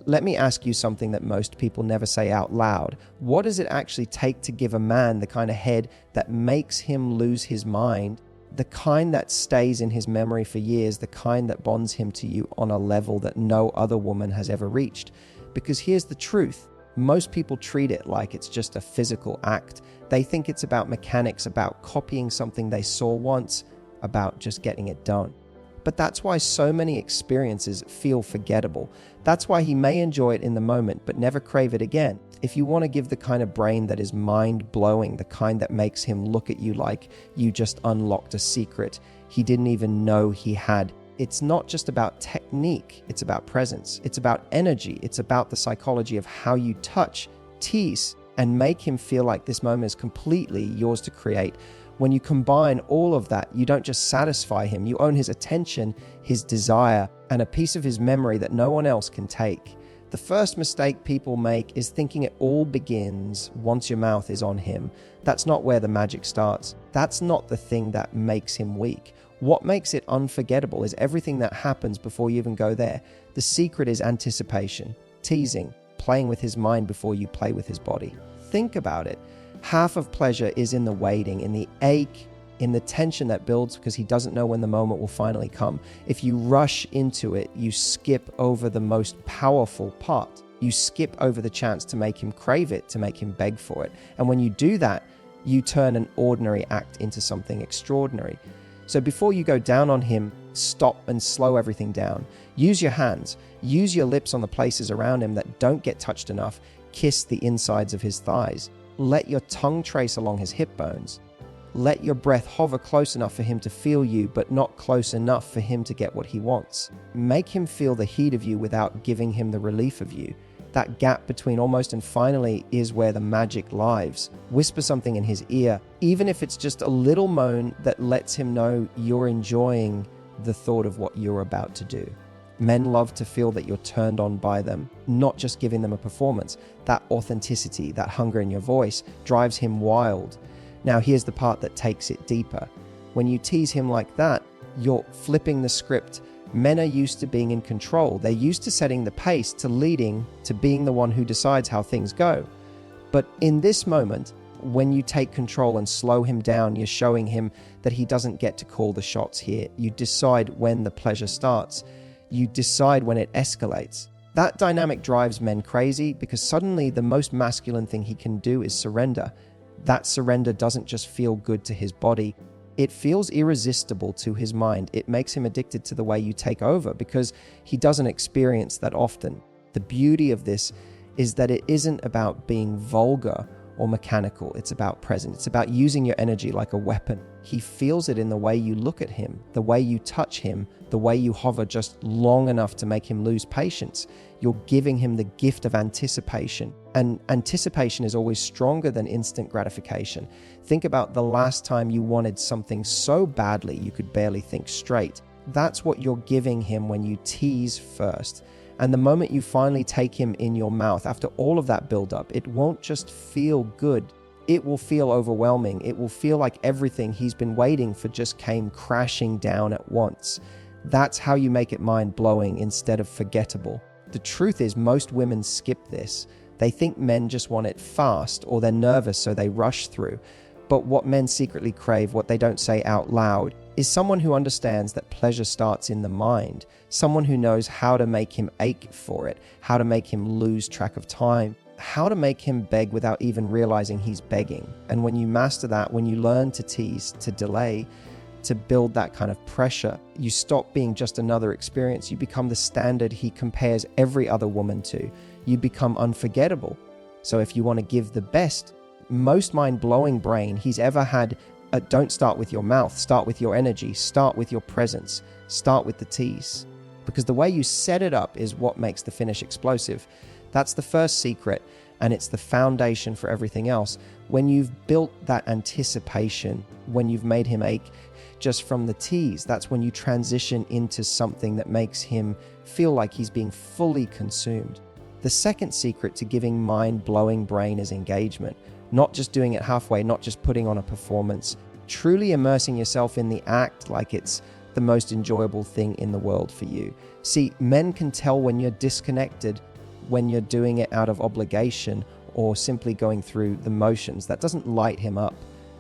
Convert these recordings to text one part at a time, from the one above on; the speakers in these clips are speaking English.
Let me ask you something that most people never say out loud. What does it actually take to give a man the kind of head that makes him lose his mind, the kind that stays in his memory for years, the kind that bonds him to you on a level that no other woman has ever reached? Because here's the truth. Most people treat it like it's just a physical act. They think it's about mechanics, about copying something they saw once, about just getting it done. But that's why so many experiences feel forgettable. That's why he may enjoy it in the moment, but never crave it again. If you want to give the kind of brain that is mind-blowing, the kind that makes him look at you like you just unlocked a secret he didn't even know he had, it's not just about technique, it's about presence, it's about energy, it's about the psychology of how you touch, tease, and make him feel like this moment is completely yours to create. When you combine all of that, you don't just satisfy him, you own his attention, his desire, and a piece of his memory that no one else can take. The first mistake people make is thinking it all begins once your mouth is on him. That's not where the magic starts. That's not the thing that makes him weak. What makes it unforgettable is everything that happens before you even go there. The secret is anticipation, teasing, playing with his mind before you play with his body. Think about it. Half of pleasure is in the waiting, in the ache, in the tension that builds because he doesn't know when the moment will finally come. If you rush into it, you skip over the most powerful part. You skip over the chance to make him crave it, to make him beg for it. And when you do that, you turn an ordinary act into something extraordinary. So before you go down on him, stop and slow everything down. Use your hands. Use your lips on the places around him that don't get touched enough. Kiss the insides of his thighs. Let your tongue trace along his hip bones. Let your breath hover close enough for him to feel you, but not close enough for him to get what he wants. Make him feel the heat of you without giving him the relief of you. That gap between almost and finally is where the magic lies. Whisper something in his ear, even if it's just a little moan that lets him know you're enjoying the thought of what you're about to do. Men love to feel that you're turned on by them, not just giving them a performance. That authenticity, that hunger in your voice drives him wild. Now here's the part that takes it deeper. When you tease him like that, you're flipping the script. Men are used to being in control. They're used to setting the pace, to leading, to being the one who decides how things go. But in this moment, when you take control and slow him down, you're showing him that he doesn't get to call the shots here. You decide when the pleasure starts. You decide when it escalates. That dynamic drives men crazy because suddenly the most masculine thing he can do is surrender. That surrender doesn't just feel good to his body. It feels irresistible to his mind. It makes him addicted to the way you take over because he doesn't experience that often. The beauty of this is that it isn't about being vulgar or mechanical. It's about present. It's about using your energy like a weapon. He feels it in the way you look at him, the way you touch him, the way you hover just long enough to make him lose patience. You're giving him the gift of anticipation. And anticipation is always stronger than instant gratification. Think about the last time you wanted something so badly you could barely think straight. That's what you're giving him when you tease first. And the moment you finally take him in your mouth, after all of that buildup, it won't just feel good. It will feel overwhelming. It will feel like everything he's been waiting for just came crashing down at once. That's how you make it mind-blowing instead of forgettable. The truth is, most women skip this. They think men just want it fast, or they're nervous so they rush through. But what men secretly crave, what they don't say out loud, is someone who understands that pleasure starts in the mind, someone who knows how to make him ache for it, how to make him lose track of time, how to make him beg without even realizing he's begging. And when you master that, when you learn to tease, to delay, to build that kind of pressure, you stop being just another experience. You become the standard he compares every other woman to. You become unforgettable. So if you want to give the best, most mind-blowing brain he's ever had, don't start with your mouth, start with your energy, start with your presence, start with the tease. Because the way you set it up is what makes the finish explosive. That's the first secret, and it's the foundation for everything else. When you've built that anticipation, when you've made him ache just from the tease, that's when you transition into something that makes him feel like he's being fully consumed. The second secret to giving mind-blowing brain is engagement. Not just doing it halfway, not just putting on a performance. Truly immersing yourself in the act like it's the most enjoyable thing in the world for you. See, men can tell when you're disconnected when you're doing it out of obligation or simply going through the motions. That doesn't light him up.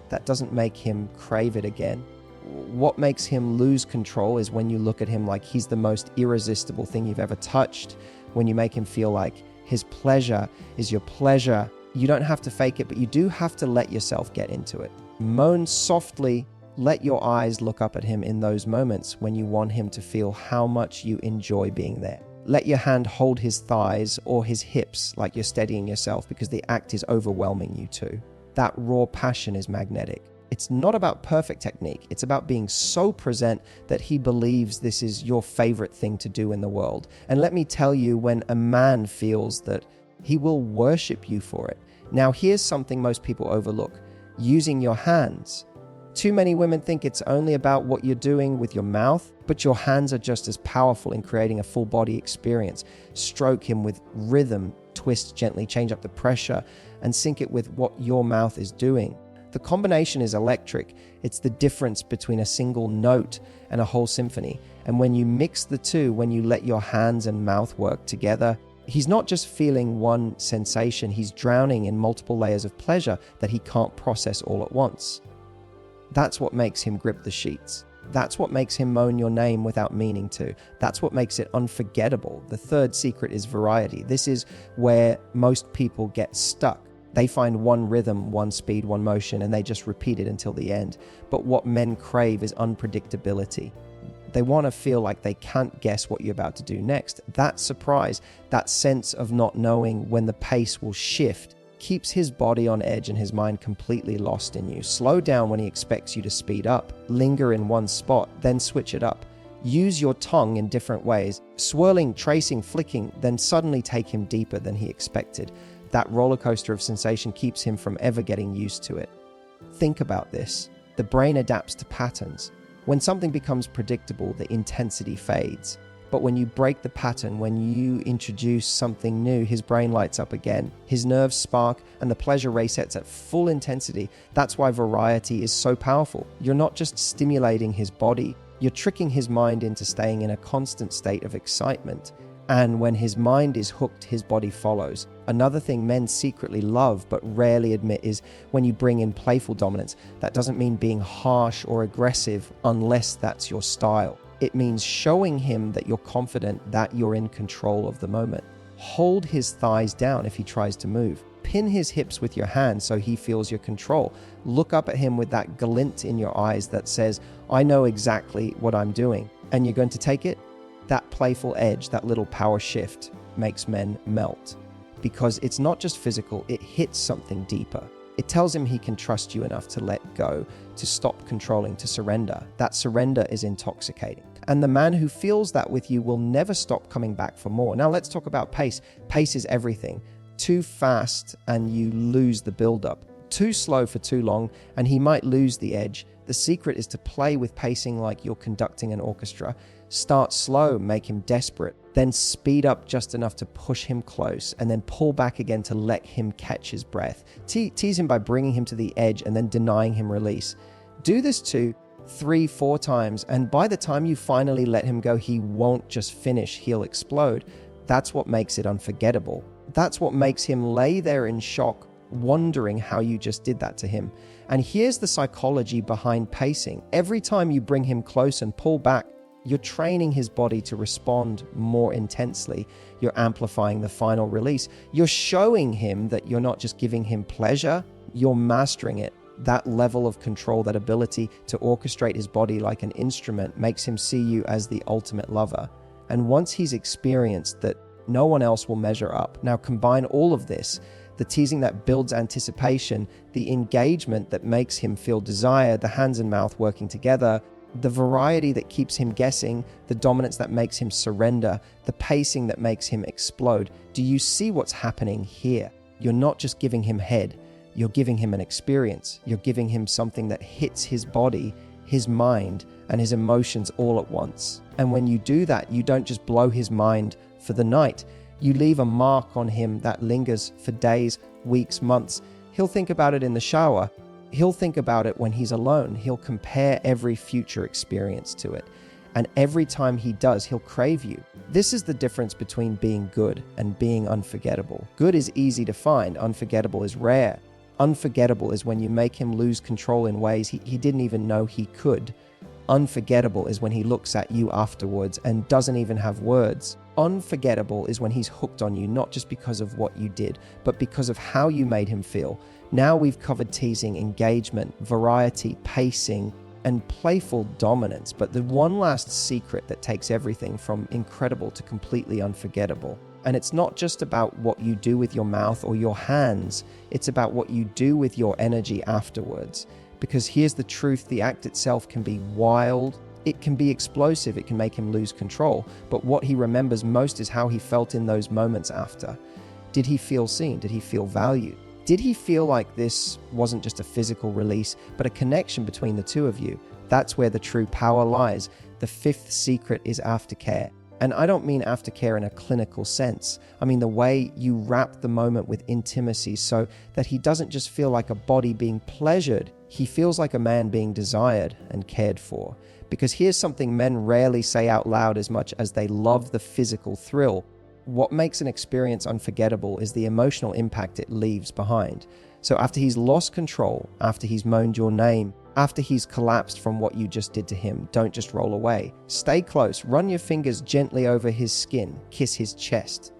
That doesn't make him crave it again. What makes him lose control is when you look at him like he's the most irresistible thing you've ever touched, when you make him feel like his pleasure is your pleasure. You don't have to fake it, but you do have to let yourself get into it. Moan softly. Let your eyes look up at him in those moments when you want him to feel how much you enjoy being there. Let your hand hold his thighs or his hips like you're steadying yourself, because the act is overwhelming you too. That raw passion is magnetic. It's not about perfect technique. It's about being so present that he believes this is your favorite thing to do in the world. And let me tell you, when a man feels that, he will worship you for it. Now, here's something most people overlook: using your hands. Too many women think it's only about what you're doing with your mouth, but your hands are just as powerful in creating a full body experience. Stroke him with rhythm, twist gently, change up the pressure, and sync it with what your mouth is doing. The combination is electric. It's the difference between a single note and a whole symphony. And when you mix the two, when you let your hands and mouth work together, he's not just feeling one sensation, he's drowning in multiple layers of pleasure that he can't process all at once. That's what makes him grip the sheets. That's what makes him moan your name without meaning to. That's what makes it unforgettable. The third secret is variety. This is where most people get stuck. They find one rhythm, one speed, one motion, and they just repeat it until the end. But what men crave is unpredictability. They want to feel like they can't guess what you're about to do next. That surprise, that sense of not knowing when the pace will shift, keeps his body on edge and his mind completely lost in you. Slow down when he expects you to speed up. Linger in one spot, then switch it up. Use your tongue in different ways, swirling, tracing, flicking, then suddenly take him deeper than he expected. That roller coaster of sensation keeps him from ever getting used to it. Think about this. The brain adapts to patterns. When something becomes predictable, the intensity fades. But when you break the pattern, when you introduce something new, his brain lights up again. His nerves spark and the pleasure resets at full intensity. That's why variety is so powerful. You're not just stimulating his body, you're tricking his mind into staying in a constant state of excitement. And when his mind is hooked, his body follows. Another thing men secretly love but rarely admit is when you bring in playful dominance. That doesn't mean being harsh or aggressive unless that's your style. It means showing him that you're confident, that you're in control of the moment. Hold his thighs down if he tries to move. Pin his hips with your hand so he feels your control. Look up at him with that glint in your eyes that says, I know exactly what I'm doing. And you're going to take it? That playful edge, that little power shift makes men melt. Because it's not just physical, it hits something deeper. It tells him he can trust you enough to let go, to stop controlling, to surrender. That surrender is intoxicating. And the man who feels that with you will never stop coming back for more. Now let's talk about pace. Pace is everything. Too fast and you lose the build-up. Too slow for too long and he might lose the edge. The secret is to play with pacing like you're conducting an orchestra. Start slow, make him desperate. Then speed up just enough to push him close, and then pull back again to let him catch his breath. Tease him by bringing him to the edge and then denying him release. Do this 2, 3, 4 times, and by the time you finally let him go, he won't just finish, he'll explode. That's what makes it unforgettable. That's what makes him lay there in shock, wondering how you just did that to him. And here's the psychology behind pacing. Every time you bring him close and pull back, you're training his body to respond more intensely. You're amplifying the final release. You're showing him that you're not just giving him pleasure, you're mastering it. That level of control, that ability to orchestrate his body like an instrument makes him see you as the ultimate lover. And once he's experienced that, no one else will measure up. Now combine all of this, the teasing that builds anticipation, the engagement that makes him feel desire, the hands and mouth working together, the variety that keeps him guessing, the dominance that makes him surrender, the pacing that makes him explode. Do you see what's happening here? You're not just giving him head, you're giving him an experience. You're giving him something that hits his body, his mind, and his emotions all at once. And when you do that, you don't just blow his mind for the night. You leave a mark on him that lingers for days, weeks, months. He'll think about it in the shower. He'll think about it when he's alone. He'll compare every future experience to it. And every time he does, he'll crave you. This is the difference between being good and being unforgettable. Good is easy to find, unforgettable is rare. Unforgettable is when you make him lose control in ways he didn't even know he could. Unforgettable is when he looks at you afterwards and doesn't even have words. Unforgettable is when he's hooked on you, not just because of what you did, but because of how you made him feel. Now we've covered teasing, engagement, variety, pacing, and playful dominance. But the one last secret that takes everything from incredible to completely unforgettable. And it's not just about what you do with your mouth or your hands, it's about what you do with your energy afterwards. Because here's the truth, the act itself can be wild, it can be explosive, it can make him lose control, but what he remembers most is how he felt in those moments after. Did he feel seen? Did he feel valued? Did he feel like this wasn't just a physical release, but a connection between the two of you? That's where the true power lies. The fifth secret is aftercare. And I don't mean aftercare in a clinical sense. I mean the way you wrap the moment with intimacy so that he doesn't just feel like a body being pleasured, he feels like a man being desired and cared for. Because here's something men rarely say out loud as much as they love the physical thrill. What makes an experience unforgettable is the emotional impact it leaves behind. So after he's lost control, after he's moaned your name, after he's collapsed from what you just did to him, don't just roll away. Stay close, run your fingers gently over his skin, kiss his chest.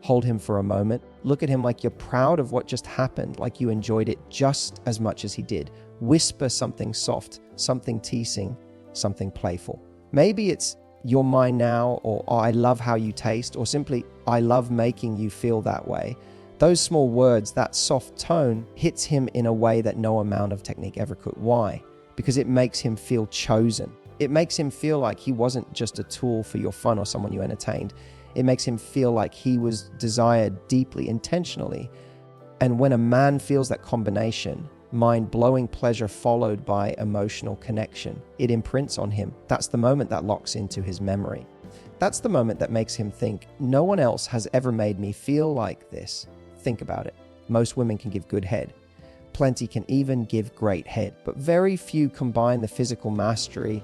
Hold him for a moment, look at him like you're proud of what just happened, like you enjoyed it just as much as he did. Whisper something soft, something teasing, something playful. Maybe it's "you're mine now," or "oh, I love how you taste," or simply "I love making you feel that way." Those small words, that soft tone, hits him in a way that no amount of technique ever could. Why? Because it makes him feel chosen. It makes him feel like he wasn't just a tool for your fun or someone you entertained. It makes him feel like he was desired deeply, intentionally. And when a man feels that combination, mind-blowing pleasure followed by emotional connection, it imprints on him. That's the moment that locks into his memory. That's the moment that makes him think, no one else has ever made me feel like this. Think about it. Most women can give good head. Plenty can even give great head, but very few combine the physical mastery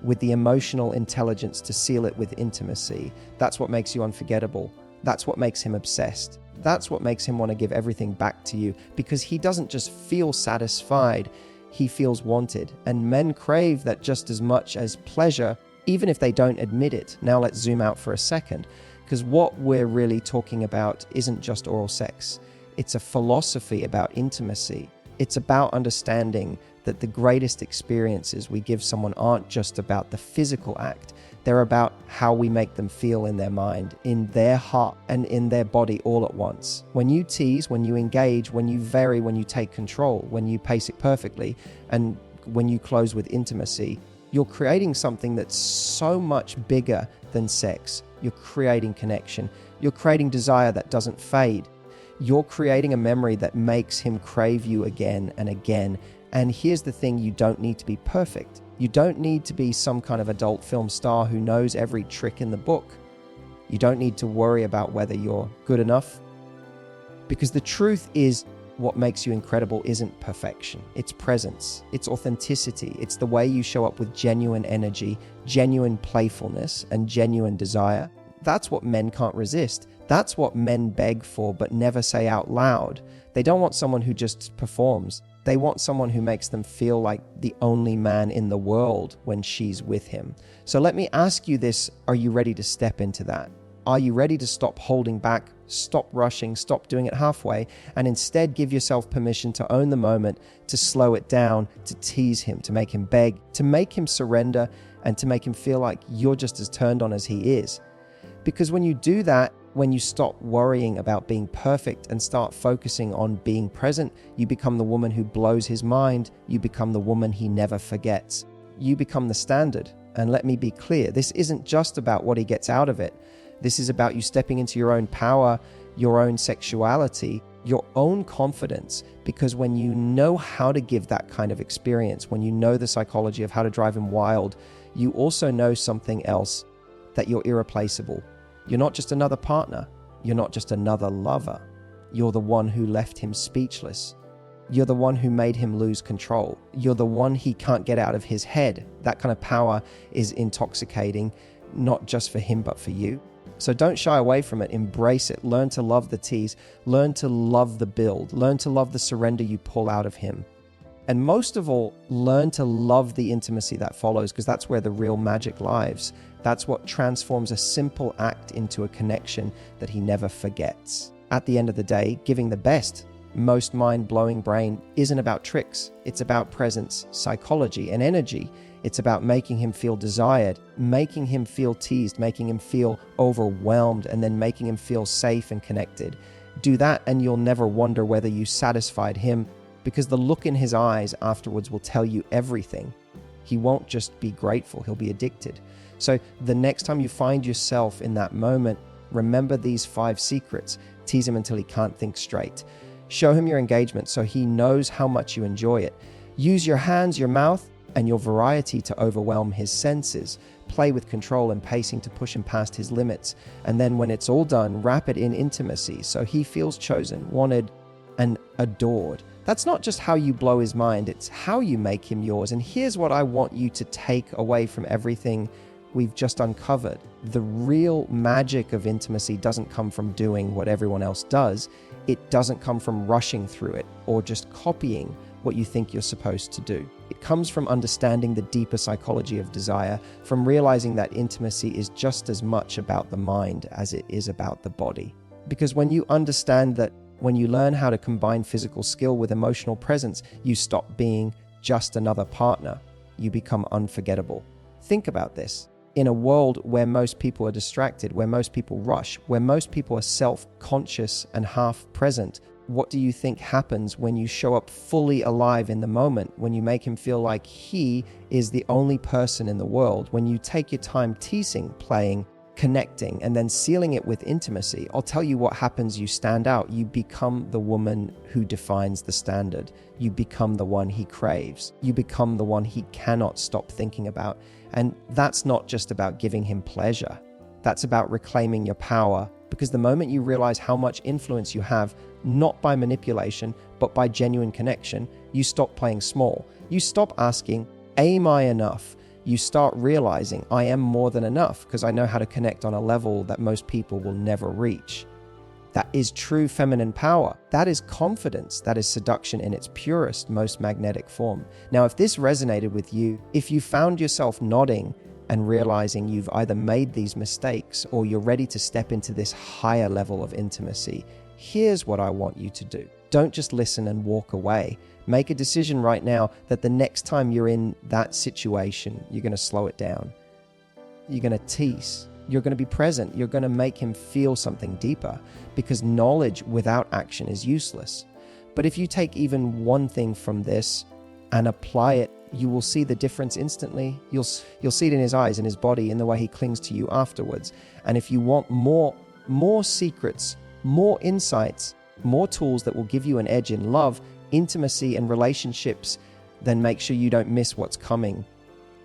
with the emotional intelligence to seal it with intimacy. That's what makes you unforgettable. That's what makes him obsessed. That's what makes him want to give everything back to you, because he doesn't just feel satisfied, he feels wanted. And men crave that just as much as pleasure, even if they don't admit it. Now let's zoom out for a second, because what we're really talking about isn't just oral sex. It's a philosophy about intimacy. It's about understanding that the greatest experiences we give someone aren't just about the physical act. They're about how we make them feel in their mind, in their heart, and in their body all at once. When you tease, when you engage, when you vary, when you take control, when you pace it perfectly, and when you close with intimacy, you're creating something that's so much bigger than sex. You're creating connection. You're creating desire that doesn't fade. You're creating a memory that makes him crave you again and again. And here's the thing, you don't need to be perfect. You don't need to be some kind of adult film star who knows every trick in the book. You don't need to worry about whether you're good enough. Because the truth is, what makes you incredible isn't perfection. It's presence. It's authenticity. It's the way you show up with genuine energy, genuine playfulness, and genuine desire. That's what men can't resist. That's what men beg for but never say out loud. They don't want someone who just performs. They want someone who makes them feel like the only man in the world when she's with him. So let me ask you this, are you ready to step into that? Are you ready to stop holding back, stop rushing, stop doing it halfway, and instead give yourself permission to own the moment, to slow it down, to tease him, to make him beg, to make him surrender, and to make him feel like you're just as turned on as he is? Because when you do that, when you stop worrying about being perfect and start focusing on being present, you become the woman who blows his mind. You become the woman he never forgets. You become the standard. And let me be clear, this isn't just about what he gets out of it. This is about you stepping into your own power, your own sexuality, your own confidence. Because when you know how to give that kind of experience, when you know the psychology of how to drive him wild, you also know something else, that you're irreplaceable. You're not just another partner. You're not just another lover. You're the one who left him speechless. You're the one who made him lose control. You're the one he can't get out of his head. That kind of power is intoxicating, not just for him, but for you. So don't shy away from it. Embrace it. Learn to love the tease. Learn to love the build. Learn to love the surrender you pull out of him. And most of all, learn to love the intimacy that follows, because that's where the real magic lies. That's what transforms a simple act into a connection that he never forgets. At the end of the day, giving the best, most mind-blowing brain isn't about tricks. It's about presence, psychology, and energy. It's about making him feel desired, making him feel teased, making him feel overwhelmed, and then making him feel safe and connected. Do that and you'll never wonder whether you satisfied him, because the look in his eyes afterwards will tell you everything. He won't just be grateful, he'll be addicted. So the next time you find yourself in that moment, remember these 5 secrets. Tease him until he can't think straight. Show him your engagement so he knows how much you enjoy it. Use your hands, your mouth, and your variety to overwhelm his senses. Play with control and pacing to push him past his limits. And then when it's all done, wrap it in intimacy so he feels chosen, wanted, and adored. That's not just how you blow his mind, it's how you make him yours. And here's what I want you to take away from everything we've just uncovered. The real magic of intimacy doesn't come from doing what everyone else does. It doesn't come from rushing through it or just copying what you think you're supposed to do. It comes from understanding the deeper psychology of desire, from realizing that intimacy is just as much about the mind as it is about the body. Because when you understand that, when you learn how to combine physical skill with emotional presence, you stop being just another partner. You become unforgettable. Think about this. In a world where most people are distracted, where most people rush, where most people are self-conscious and half-present, what do you think happens when you show up fully alive in the moment, when you make him feel like he is the only person in the world, when you take your time teasing, playing, connecting, and then sealing it with intimacy? I'll tell you what happens. You stand out. You become the woman who defines the standard. You become the one he craves. You become the one he cannot stop thinking about. And that's not just about giving him pleasure. That's about reclaiming your power, because the moment you realize how much influence you have, not by manipulation, but by genuine connection, you stop playing small. You stop asking, am I enough? You start realizing, I am more than enough, because I know how to connect on a level that most people will never reach. That is true feminine power. That is confidence. That is seduction in its purest, most magnetic form. Now, if this resonated with you, if you found yourself nodding and realizing you've either made these mistakes or you're ready to step into this higher level of intimacy, here's what I want you to do. Don't just listen and walk away. Make a decision right now that the next time you're in that situation, you're going to slow it down. You're going to tease. You're going to be present. You're going to make him feel something deeper, because knowledge without action is useless. But if you take even one thing from this and apply it, you will see the difference instantly. You'll see it in his eyes, in his body, in the way he clings to you afterwards. And if you want more secrets, more insights, more tools that will give you an edge in love, intimacy, and relationships, then make sure you don't miss what's coming.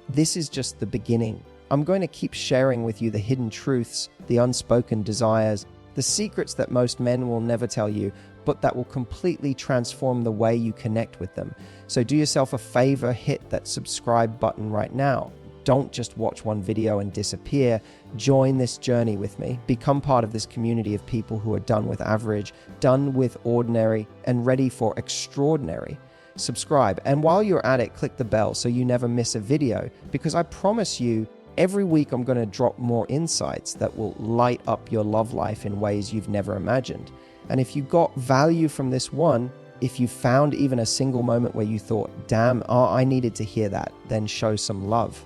This is just the beginning. I'm going to keep sharing with you the hidden truths, the unspoken desires, the secrets that most men will never tell you, but that will completely transform the way you connect with them. So do yourself a favor, hit that subscribe button right now. Don't just watch one video and disappear. Join this journey with me. Become part of this community of people who are done with average, done with ordinary, and ready for extraordinary. Subscribe, and while you're at it, click the bell so you never miss a video, because I promise you, every week I'm going to drop more insights that will light up your love life in ways you've never imagined. And if you got value from this one, if you found even a single moment where you thought, damn, I needed to hear that, then show some love.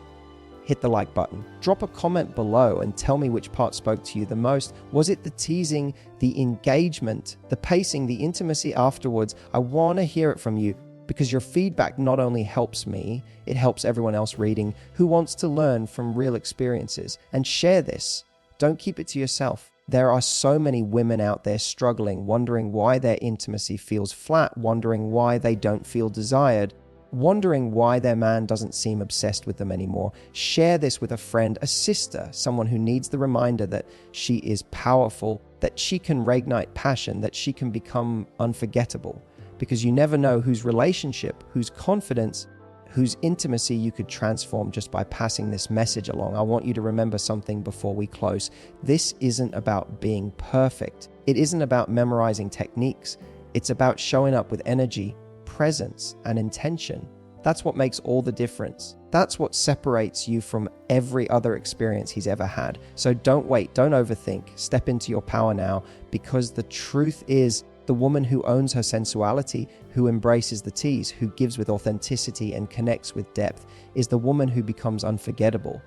Hit the like button. Drop a comment below and tell me which part spoke to you the most. Was it the teasing, the engagement, the pacing, the intimacy afterwards? I want to hear it from you, because your feedback not only helps me, it helps everyone else reading who wants to learn from real experiences. And share this. Don't keep it to yourself. There are so many women out there struggling, wondering why their intimacy feels flat, wondering why they don't feel desired, wondering why their man doesn't seem obsessed with them anymore. Share this with a friend, a sister, someone who needs the reminder that she is powerful, that she can reignite passion, that she can become unforgettable. because you never know whose relationship, whose confidence, whose intimacy you could transform just by passing this message along. I want you to remember something before we close. This isn't about being perfect. It isn't about memorizing techniques. It's about showing up with energy, presence, and intention. That's what makes all the difference. That's what separates you from every other experience he's ever had. So don't wait, don't overthink. Step into your power now, because the truth is, the woman who owns her sensuality, who embraces the tease, who gives with authenticity and connects with depth, is the woman who becomes unforgettable.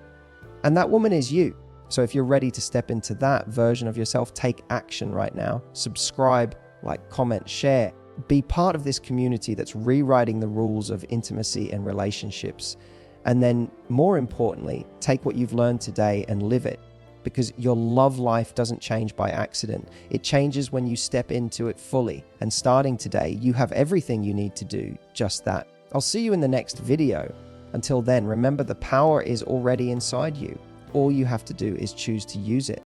And that woman is you. So if you're ready to step into that version of yourself, take action right now. Subscribe, like, comment, share. Be part of this community that's rewriting the rules of intimacy and relationships. And then, more importantly, take what you've learned today and live it. Because your love life doesn't change by accident. It changes when you step into it fully. And starting today, you have everything you need to do just that. I'll see you in the next video. Until then, remember, the power is already inside you. All you have to do is choose to use it.